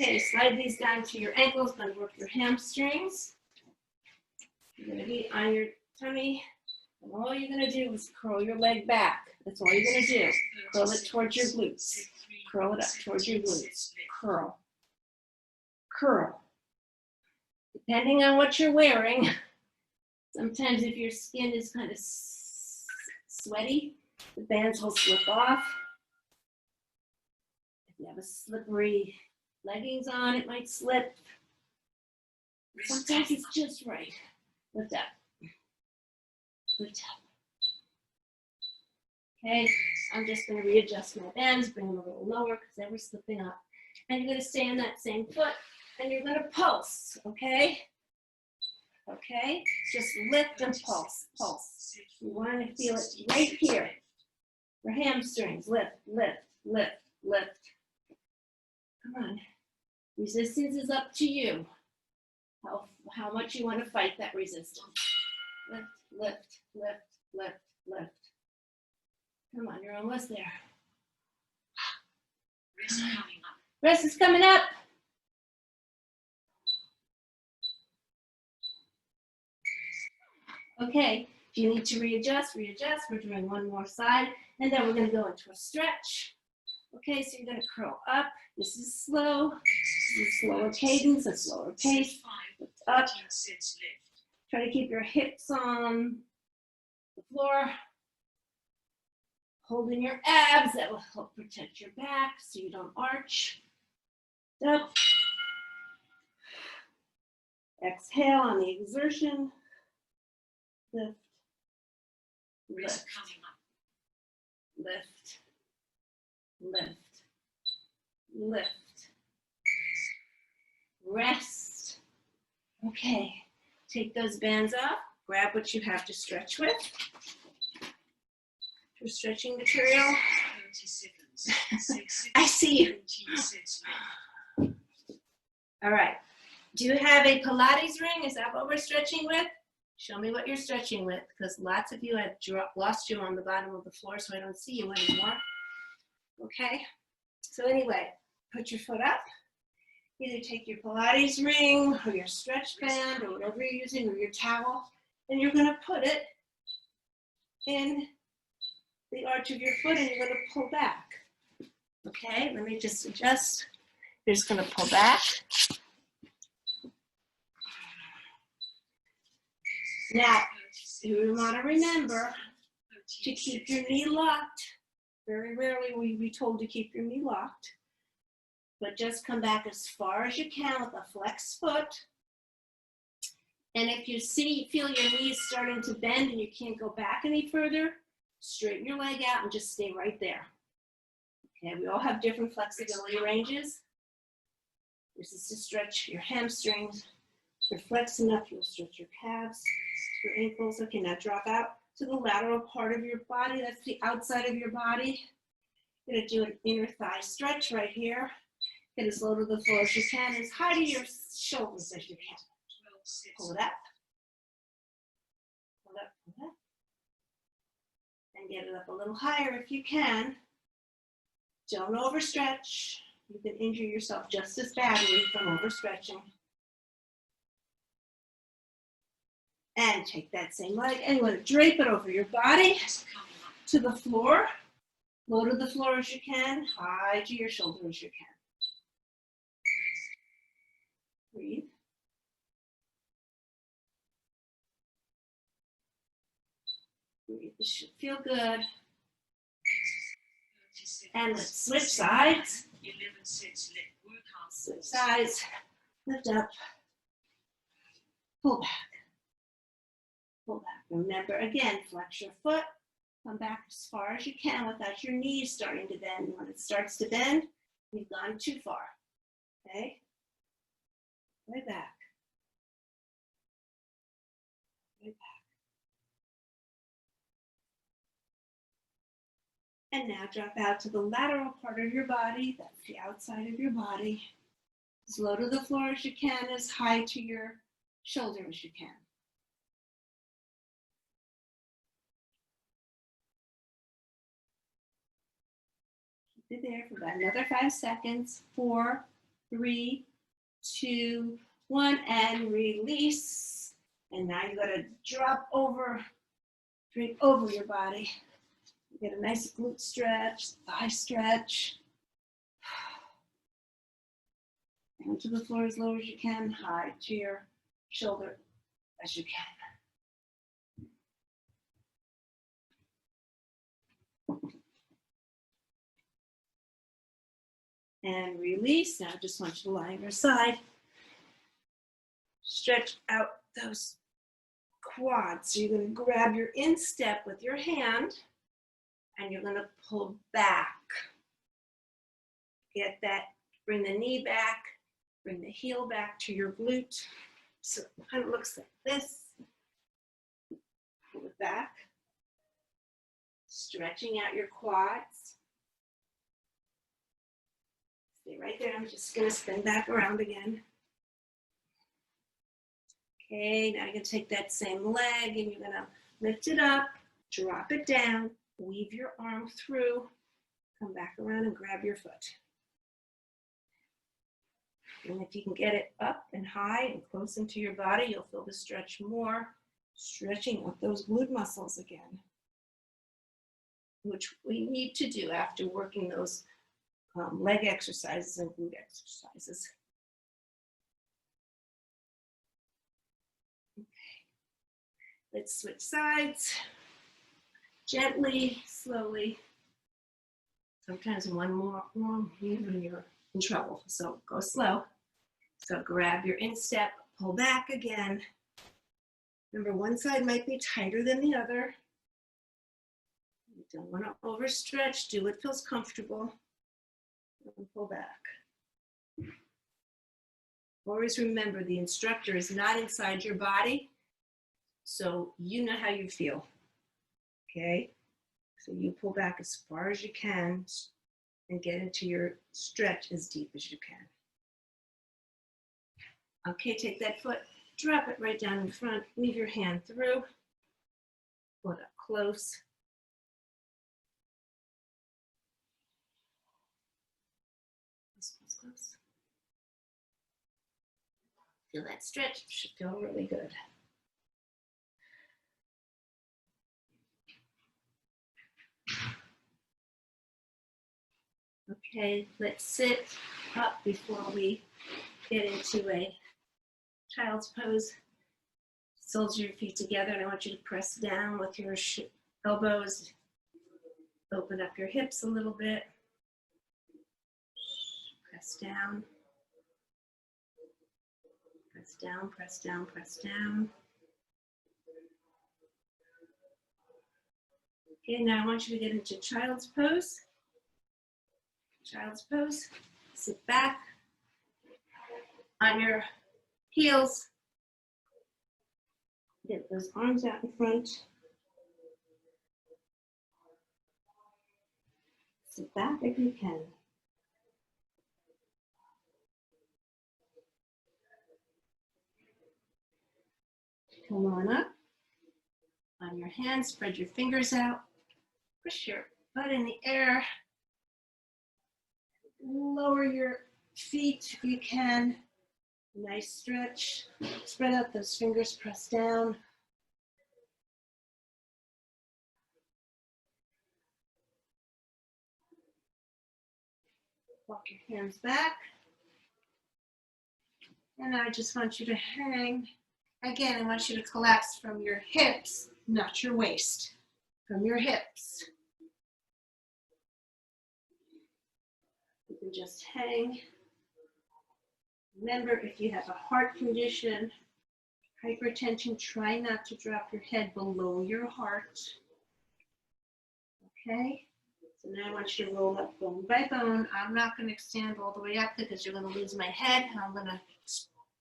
Okay, slide these down to your ankles, going to work your hamstrings. You're going to be on your tummy, and all you're going to do is curl your leg back. That's all you're going to do. Curl it towards your glutes. Curl it up towards your glutes. Curl. Curl. Depending on what you're wearing, sometimes if your skin is kind of sweaty, the bands will slip off. If you have a slippery leggings on, it might slip. Sometimes it's just right. Lift up. Lift up. Okay, I'm just going to readjust my bands, bring them a little lower because they were slipping up. And you're going to stay on that same foot and you're going to pulse, okay? Okay, just lift and pulse, pulse. You want to feel it right here. Your hamstrings, lift, lift, lift, lift. Come on. Resistance is up to you. How much you want to fight that resistance. Lift, lift, lift, lift, lift. Come on, you're almost there. Wrist coming up. Rest is coming up. Okay, if you need to readjust, readjust. We're doing one more side, and then we're going to go into a stretch. Okay, so you're going to curl up. This is slow. slower cadence, a slower pace. Lift up. Try to keep your hips on the floor. Holding your abs, that will help protect your back so you don't arch. Up. Exhale on the exertion. Lift. Lift. Lift. Lift. Lift. Rest. Okay. Take those bands off. Grab what you have to stretch with. For stretching material. 30 seconds. I see you. All right. Do you have a Pilates ring? Is that what we're stretching with? Show me what you're stretching with, because lots of you have lost you on the bottom of the floor, so I don't see you anymore. Okay? So anyway, put your foot up. Either take your Pilates ring or your stretch band or whatever you're using, or your towel, and you're going to put it in the arch of your foot and you're going to pull back. Okay, let me just adjust. You're just going to pull back. Now, you want to remember to keep your knee locked. Very rarely will you be told to keep your knee locked. But just come back as far as you can with a flexed foot. And if you feel your knees starting to bend and you can't go back any further, straighten your leg out and just stay right there. Okay, we all have different flexibility ranges. This is to stretch your hamstrings. If you're flexed enough, you'll stretch your calves, your ankles. Okay, now drop out to the lateral part of your body. That's the outside of your body. You're gonna do an inner thigh stretch right here. Get as low to the floor as you can, as high to your shoulders as you can. Pull it up. Pull it up, pull it up. And get it up a little higher if you can. Don't overstretch. You can injure yourself just as badly from overstretching. And take that same leg and you want to drape it over your body to the floor. Low to the floor as you can, high to your shoulder as you can. Breathe. Breathe. This should feel good. And let's switch sides. Switch sides. Lift up. Pull back. Pull back. Remember, again, flex your foot. Come back as far as you can without your knees starting to bend. When it starts to bend, you've gone too far. Okay? Way back. Way back. And now drop out to the lateral part of your body. That's the outside of your body. As low to the floor as you can, as high to your shoulder as you can. Keep it there for about another 5 seconds. 4, 3, 2, 1, and release. And now you gotta drop over, drape over your body. Get a nice glute stretch, thigh stretch. Down to the floor as low as you can, high to your shoulder as you can. And release. Now I just want you to lie on your side. Stretch out those quads. So you're going to grab your instep with your hand and you're going to pull back. Get that, bring the knee back, bring the heel back to your glute. So it kind of looks like this. Pull it back. Stretching out your quads. Stay right there. I'm just going to spin back around again. Okay, now you're going to take that same leg and you're going to lift it up, drop it down, weave your arm through, come back around and grab your foot. And if you can get it up and high and close into your body, you'll feel the stretch more, stretching up those glute muscles again, which we need to do after working those leg exercises and glute exercises. Let's switch sides. Gently, slowly. Sometimes one more wrong, even you're in trouble. So go slow. So grab your instep, pull back again. Remember, one side might be tighter than the other. You don't want to overstretch. Do what feels comfortable. And pull back. Always remember, the instructor is not inside your body, so you know how you feel. Okay? So you pull back as far as you can and get into your stretch as deep as you can. Okay, take that foot, drop it right down in front, weave your hand through, pull it up close. Close. Feel that stretch, should feel really good. Okay, let's sit up before we get into a child's pose. Soles of your feet together, and I want you to press down with your elbows. Open up your hips a little bit. Press down. Press down, press down, press down. Okay, now I want you to get into child's pose. Child's pose. Sit back on your heels. Get those arms out in front. Sit back if you can. Come on up. On your hands, spread your fingers out. Push your butt in the air. Lower your feet if you can. Nice stretch. Spread out those fingers, press down. Walk your hands back. And I just want you to hang. Again, I want you to collapse from your hips, not your waist. From your hips. You can just hang. Remember, if you have a heart condition, hypertension, try not to drop your head below your heart. Okay? So now I want you to roll up bone by bone. I'm not going to extend all the way up because you're going to lose my head. I'm going to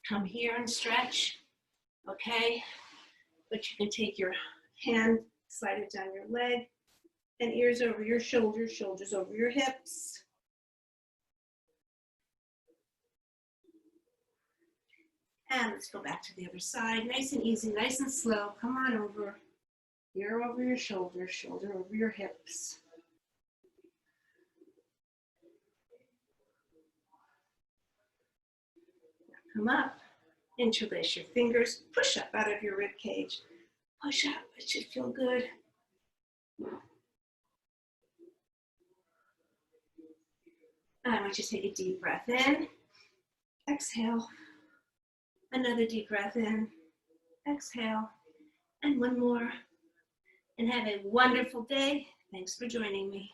come here and stretch. Okay? But you can take your hand, slide it down your leg, and ears over your shoulders, shoulders over your hips. And let's go back to the other side. Nice and easy, nice and slow. Come on over. Ear over your shoulder, shoulder over your hips. Come up, interlace your fingers, push up out of your rib cage. Push up, it should feel good. And I want you to take a deep breath in, exhale. Another deep breath in, exhale, and one more. And have a wonderful day. Thanks for joining me.